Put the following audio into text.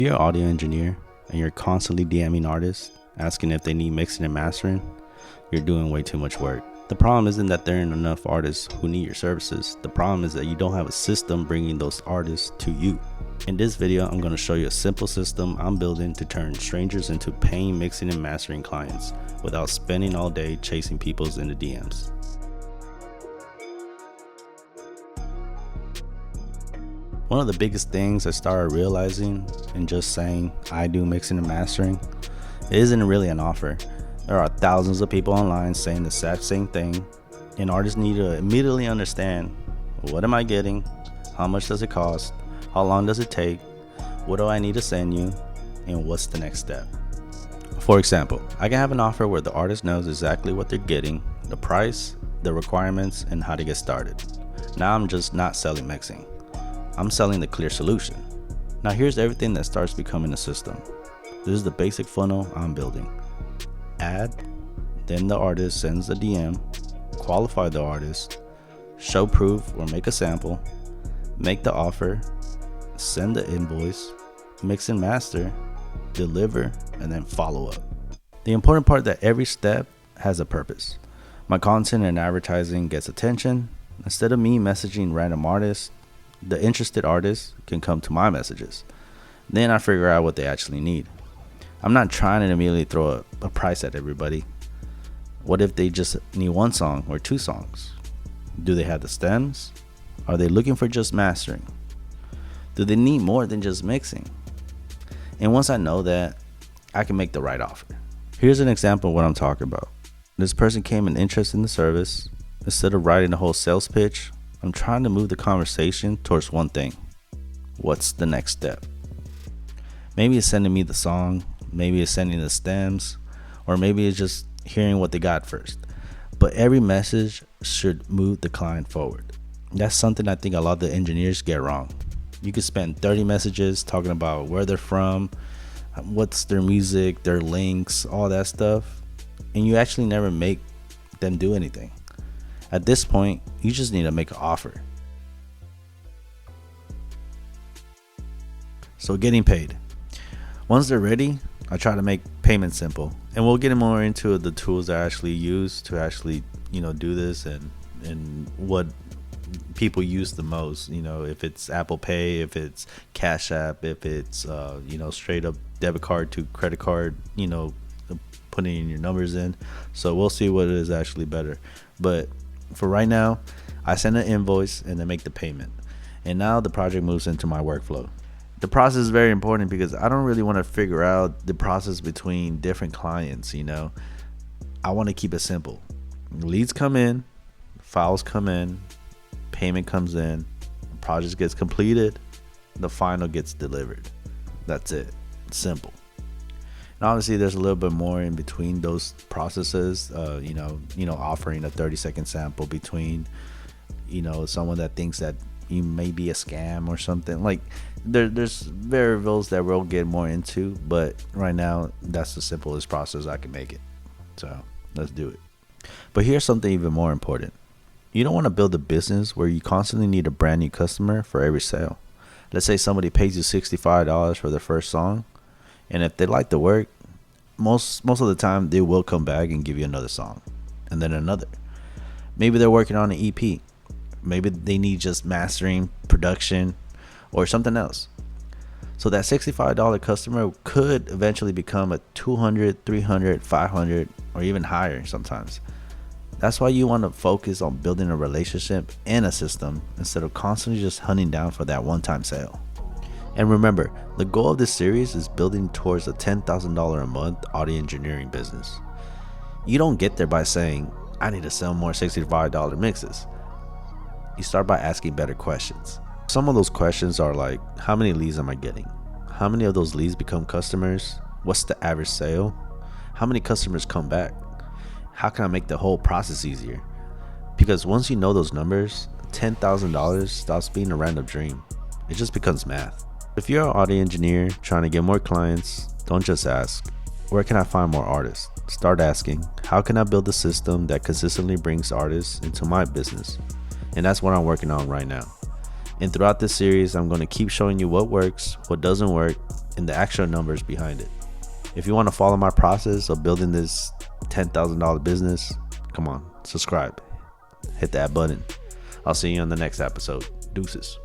If you're an audio engineer and you're constantly DMing artists, asking if they need mixing and mastering, you're doing way too much work. The problem isn't that there aren't enough artists who need your services. The problem is that you don't have a system bringing those artists to you. In this video, I'm going to show you a simple system I'm building to turn strangers into paying mixing and mastering clients without spending all day chasing people's in the DMs. One of the biggest things I started realizing in just saying I do mixing and mastering, it isn't really an offer. There are thousands of people online saying the exact same thing, and artists need to immediately understand, what am I getting, how much does it cost, how long does it take, what do I need to send you, and what's the next step. For example, I can have an offer where the artist knows exactly what they're getting, the price, the requirements, and how to get started. Now I'm just not selling mixing. I'm selling the clear solution. Now here's everything that starts becoming a system. This is the basic funnel I'm building. Add, then the artist sends a DM, qualify the artist, show proof or make a sample, make the offer, send the invoice, mix and master, deliver, and then follow up. The important part is that every step has a purpose. My content and advertising gets attention. Instead of me messaging random artists, the interested artists can come to my messages. Then I figure out what they actually need. I'm not trying to immediately throw a price at everybody. What if they just need one song or two songs? Do they have the stems? Are they looking for just mastering? Do they need more than just mixing? And once I know that, I can make the right offer. Here's an example of what I'm talking about. This person came in interest in the service. Instead of writing the whole sales pitch, I'm trying to move the conversation towards one thing. What's the next step? Maybe it's sending me the song, maybe it's sending the stems, or maybe it's just hearing what they got first. But every message should move the client forward. That's something I think a lot of the engineers get wrong. You could spend 30 messages talking about where they're from, what's their music, their links, all that stuff, and you actually never make them do anything. At this point, you just need to make an offer. So getting paid. Once they're ready, I try to make payment simple. And we'll get more into the tools I actually use to actually, do this and what people use the most. If it's Apple Pay, if it's Cash App, if it's, straight up debit card to credit card, putting in your numbers in. So we'll see what is actually better. But for right now, I send an invoice and then make the payment. And now the project moves into my workflow. The process is very important because I don't really want to figure out the process between different clients. I want to keep it simple. Leads come in, files come in, payment comes in, the project gets completed, the final gets delivered. That's it. It's simple. And obviously there's a little bit more in between those processes, offering a 30-second sample between, someone that thinks that you may be a scam or something. Like there's variables that we'll get more into, but right now that's the simplest process I can make it. So let's do it. But here's something even more important. You don't want to build a business where you constantly need a brand new customer for every sale. Let's say somebody pays you $65 for their first song. And if they like the work, most of the time they will come back and give you another song and then another. Maybe they're working on an EP. Maybe they need just mastering, production, or something else. So that $65 customer could eventually become a $200, $300, $500, or even higher sometimes. That's why you want to focus on building a relationship and a system instead of constantly just hunting down for that one-time sale. And remember, the goal of this series is building towards a $10,000 a month audio engineering business. You don't get there by saying, I need to sell more $65 mixes. You start by asking better questions. Some of those questions are like, how many leads am I getting? How many of those leads become customers? What's the average sale? How many customers come back? How can I make the whole process easier? Because once you know those numbers, $10,000 stops being a random dream. It just becomes math. If you're an audio engineer trying to get more clients, don't just ask, where can I find more artists? Start asking, how can I build a system that consistently brings artists into my business? And that's what I'm working on right now. And throughout this series, I'm going to keep showing you what works, what doesn't work, and the actual numbers behind it. If you want to follow my process of building this $10,000 business, come on, subscribe, hit that button. I'll see you on the next episode. Deuces.